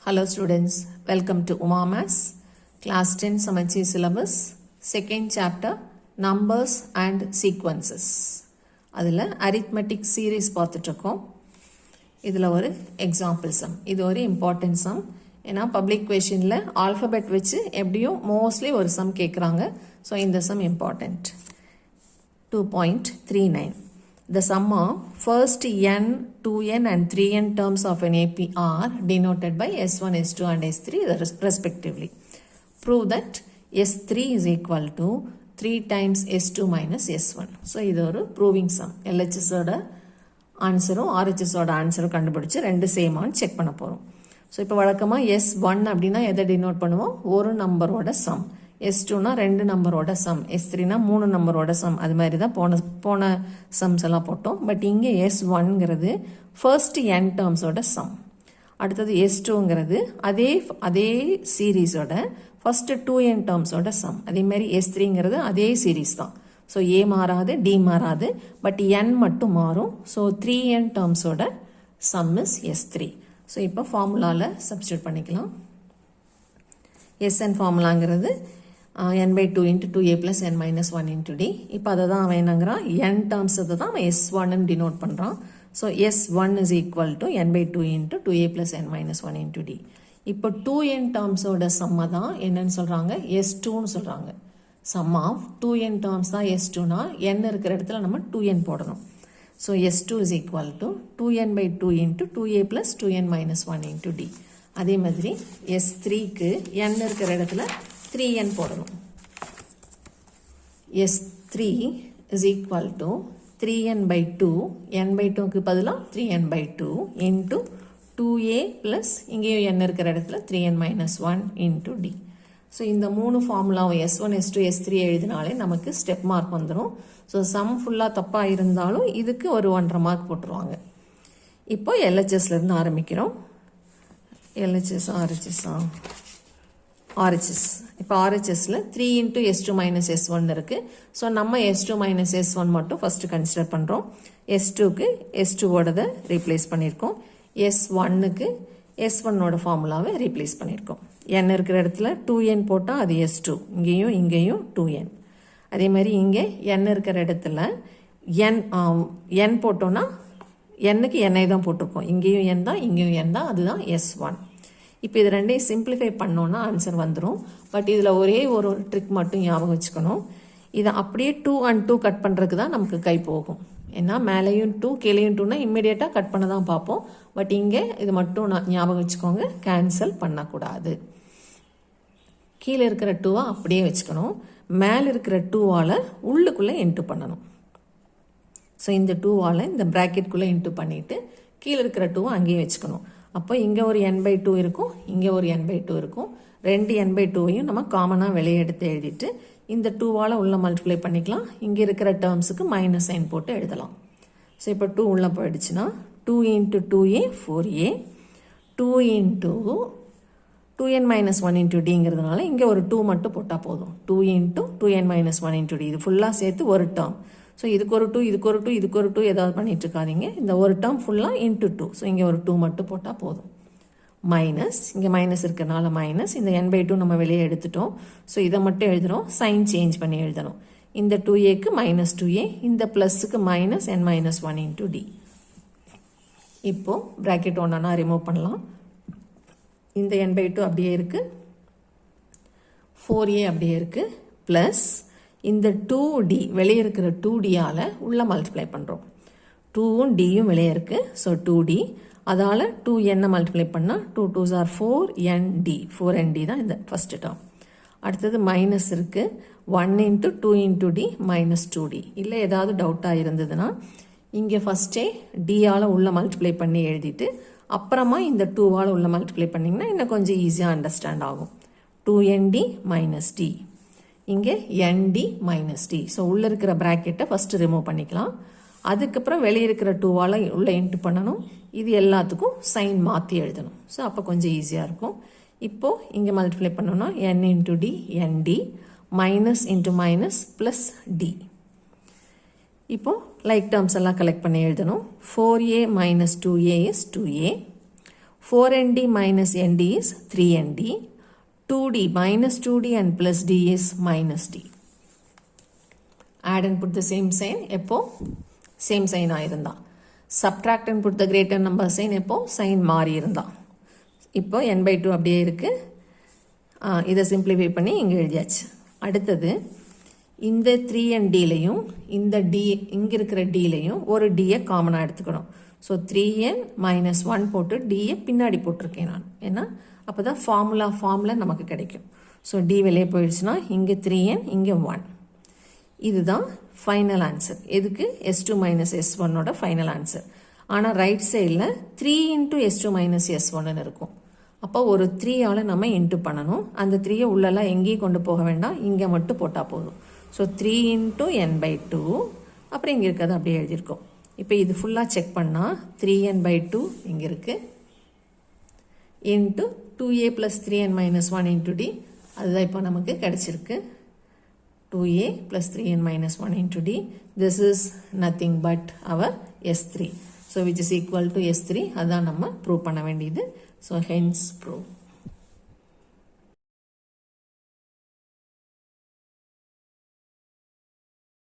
Hello students, welcome to Uma Maths, class 10 Samacheer syllabus, second chapter, numbers and sequences. அதில் arithmetic series பார்த்துட்ருக்கோம். இதில் ஒரு example sum. இது ஒரு important sum. ஏன்னா public questionல alphabet வச்சு எப்படியும் mostly ஒரு sum கேட்குறாங்க. ஸோ இந்த sum important. 2.39. The sum of first n, 2n and 3n terms of an AP are denoted by S1, S2 and S3 respectively. Prove that S3 is equal to 3 times S2 minus S1. So, இது ஒரு proving sum. LHS ஓட ஆன்சரும் RHS ஓட ஆன்சரும் கண்டுபிடிச்சு ரெண்டு சேமான்னு check பண்ண போகிறோம். ஸோ இப்போ வழக்கமாக S1 அப்படின்னா எதை டினோட் பண்ணுவோம்? ஒரு நம்பரோட சம். S2னா ரெண்டு நம்பரோட சம், S3னா மூணு நம்பரோட சம். அது மாதிரி தான் போன சம்ஸ் எல்லாம் போட்டோம். பட் இங்கே S1ங்கிறது ஃபர்ஸ்ட் n டேர்ம்ஸோட சம். அடுத்தது S2ங்கிறது அதே சீரீஸோட ஃபர்ஸ்ட் 2n டேர்ம்ஸோட சம். அதே மாதிரி S3ங்கிறது அதே சீரீஸ் தான். ஸோ A மாறாது, D மாறாது, பட் n மட்டும் மாறும். ஸோ 3n டேர்ம்ஸோட சம் இஸ் S3. ஸோ இப்போ ஃபார்முலாவில் சப்ஸ்டியூட் பண்ணிக்கலாம். Sn ஃபார்முலாங்கிறது n by 2 into 2a plus n minus 1 into d. இப்போ அதை தான் அவன் என்னங்கிறான், n டேர்ம்ஸ் அதை தான் அவன் S1 டினோட் பண்ணுறான். So S1 is equal to n by 2 into 2a plus n minus 1 into d. இப்போ 2n டேர்ம்ஸோட சம்மை தான் என்னன்னு சொல்கிறாங்க, S2ன்னு சொல்கிறாங்க. சம் ஆஃப் 2n டேர்ம்ஸ் தான் S2னா n இருக்கிற இடத்துல நம்ம 2n போடணும். So S2 is equal to 2n by 2 into 2a plus 2n minus 1 into d. அதே மாதிரி S3க்கு n இருக்கிற இடத்துல 3n போடணும். S3 is equal to 3n by 2, n by 2க்கு பதிலாக 3n by 2 into 2a plus இங்கேயும் n இருக்கிற இடத்துல 3n minus 1 into d. So இந்த மூணு ஃபார்முலாவும் S1, S2, S3 எழுதினாலே நமக்கு ஸ்டெப் மார்க் வந்துடும். ஸோ சம் ஃபுல்லாக தப்பாக இருந்தாலும் இதுக்கு ஒரு 1.5 மார்க் போட்டுருவாங்க. இப்போ LHSலேருந்து ஆரம்பிக்கிறோம். LHS RHS. இப்போ RHSல 3 into S2 minus S1 இருக்குது. ஸோ நம்ம S2 minus S1 மட்டும் ஃபஸ்ட்டு கன்சிடர் பண்ணுறோம். S2க்கு S2ஓடதை ரீப்ளேஸ் பண்ணியிருக்கோம். S1க்கு S1ஓட ஃபார்முலாவை ரீப்ளேஸ் பண்ணியிருக்கோம். n இருக்கிற இடத்துல 2n போட்டால் அது S2, இங்கேயும் 2n. அதே மாதிரி இங்கே n இருக்கிற இடத்துல n போட்டோன்னா nக்கு n தான் போட்டிருக்கோம். இங்கேயும் n தான், இங்கேயும் n தான், அதுதான் S1. இப்போ இது ரெண்டையும் சிம்பிளிஃபை பண்ணோன்னா ஆன்சர் வந்துடும். பட் இதில் ஒரே ஒரு ட்ரிக் மட்டும் ஞாபகம் வச்சுக்கணும். இதை அப்படியே 2 and 2 கட் பண்ணுறதுக்கு தான் நமக்கு கை போகும். ஏன்னா மேலேயும் 2 கீழேயும் 2னா இம்மிடியேட்டாக கட் பண்ண தான் பார்ப்போம். பட் இங்கே இது மட்டும் ஞாபகம் வச்சுக்கோங்க, கேன்சல் பண்ணக்கூடாது. கீழே இருக்கிற 2-ஆ அப்படியே வச்சுக்கணும். மேலே இருக்கிற 2ஆல் உள்ளுக்குள்ளே இன்ட்டு பண்ணணும். ஸோ இந்த 2ஆல் இந்த ப்ராக்கெட்குள்ளே இன்ட்டு பண்ணிவிட்டு கீழே இருக்கிற 2-ஆ அங்கேயே வச்சுக்கணும். அப்போ இங்கே ஒரு n by 2 இருக்கும், இங்கே ஒரு n by 2 இருக்கும். ரெண்டு n by 2வையும் நம்ம காமனாக வெளியே எடுத்து எழுதிட்டு இந்த 2ஆல் உள்ள மல்டிப்ளை பண்ணிக்கலாம். இங்கே இருக்கிற டேர்ம்ஸுக்கு மைனஸ் சைன் போட்டு எழுதலாம். ஸோ இப்போ 2 உள்ளே போயிடுச்சுன்னா 2 into 2a 4a, 2 into 2n minus 1 into dங்கிறதுனால இங்கே ஒரு 2 மட்டும் போட்டால் போதும். 2 into 2n minus 1 into d. இது ஃபுல்லாக சேர்த்து ஒரு டேர்ம். ஸோ இதுக்கு ஒரு 2, இதுக்கு ஒரு 2, இதுக்கு ஒரு 2 ஏதாவது பண்ணிட்டு இருக்காதீங்க. இந்த ஒரு டேர்ம் ஃபுல்லாக இன்ட்டு 2. ஸோ இங்கே ஒரு 2 மட்டும் போட்டால் போதும். மைனஸ், இங்கே மைனஸ் இருக்கிறனால மைனஸ், இந்த n by 2 நம்ம வெளியே எடுத்துட்டோம். ஸோ இதை மட்டும் எழுதுகிறோம், சைன் சேஞ்ச் பண்ணி எழுதணும். இந்த 2aக்கு மைனஸ் 2a, இந்த ப்ளஸுக்கு minus n minus 1 into d. இப்போது ப்ராக்கெட் ஒன்றா ரிமூவ் பண்ணலாம். இந்த n by 2 அப்படியே இருக்குது, 4a அப்படியே இருக்குது, ப்ளஸ் இந்த 2d வெளியே இருக்கிற 2dயால் உள்ள மல்டிப்ளை பண்ணுறோம். 2ம் dயும் வெளியே இருக்குது. ஸோ 2d, அதால் 2n மல்டிப்ளை பண்ணால் 2 2s are 4nd, 4nd தான் இந்த ஃபஸ்ட்டு டேர்ம். அடுத்தது மைனஸ் இருக்குது, 1 into 2 into d minus 2d. இல்லை ஏதாவது டவுட்டாக இருந்ததுன்னா இங்கே ஃபஸ்ட்டே dயால் உள்ள மல்டிப்ளை பண்ணி எழுதிட்டு அப்புறமா இந்த 2ஆல் உள்ள மல்டிப்ளை பண்ணிங்கன்னா இன்னும் கொஞ்சம் ஈஸியாக அண்டர்ஸ்டாண்ட் ஆகும். 2nd minus d, இங்கே nd minus d. ஸோ உள்ளே இருக்கிற ப்ராக்கெட்டை ஃபஸ்ட்டு ரிமூவ் பண்ணிக்கலாம். அதுக்கப்புறம் வெளியே இருக்கிற 2ஆல் உள்ளே இன்ட்டு பண்ணணும். இது எல்லாத்துக்கும் சைன் மாற்றி எழுதணும். ஸோ அப்போ கொஞ்சம் ஈஸியாக இருக்கும். இப்போது இங்கே மல்டிப்ளை பண்ணோன்னா n into d nd, minus into minus plus d. இப்போது லைக் டேர்ம்ஸ் எல்லாம் கலெக்ட் பண்ணி எழுதணும். 4a minus 2a is 2a, 4nd minus nd is 3nd. 2d minus 2d and plus d is minus d. Add and put the same sign. எப்போ same sign ஆயிருந்தா. Subtract and put the greater number sign. எப்போ sign மாறி இருந்தா. இப்போ n by 2 அப்படியே இருக்கு. இதை simplify பண்ணி இங்கே எழுதியாச்சு. அடுத்தது இந்த 3n dலையும் இந்த d இங்கே இருக்கிற dலையும் ஒரு dயை காமனாக எடுத்துக்கணும். ஸோ 3n minus 1 போட்டு dயை பின்னாடி போட்டிருக்கேன் நான். ஏன்னா அப்போ தான் ஃபார்முலா நமக்கு கிடைக்கும். ஸோ d வெளியே போயிடுச்சுன்னா இங்கே 3n இங்கே 1. இதுதான் ஃபைனல் ஆன்சர். எதுக்கு s2 மைனஸ் s1ஓட ஃபைனல் ஆன்சர். ஆனால் ரைட் சைடில் 3 into s2 மைனஸ் s1ன்னு இருக்கும். அப்போ ஒரு 3ஆல் நம்ம இன்ட்டு பண்ணணும். அந்த 3யை உள்ளெல்லாம் எங்கேயும் கொண்டு போக வேண்டாம், இங்கே மட்டும் போட்டால் போதும். ஸோ 3 into n by 2 அப்புறம் இங்கே இருக்கிறது அப்படியே எழுதியிருக்கோம். இப்போ இது ஃபுல்லாக செக் பண்ணால் 3n by 2 இங்கே இருக்குது into 2a plus 3n minus 1 into d. அதுதான் இப்போ நமக்கு கிடைச்சிருக்கு. 2a plus 3n minus 1 into d. This is nothing but our s3. So which is equal to s3. அதான் நம்ம ப்ரூவ் பண்ண வேண்டியது. So hence prove.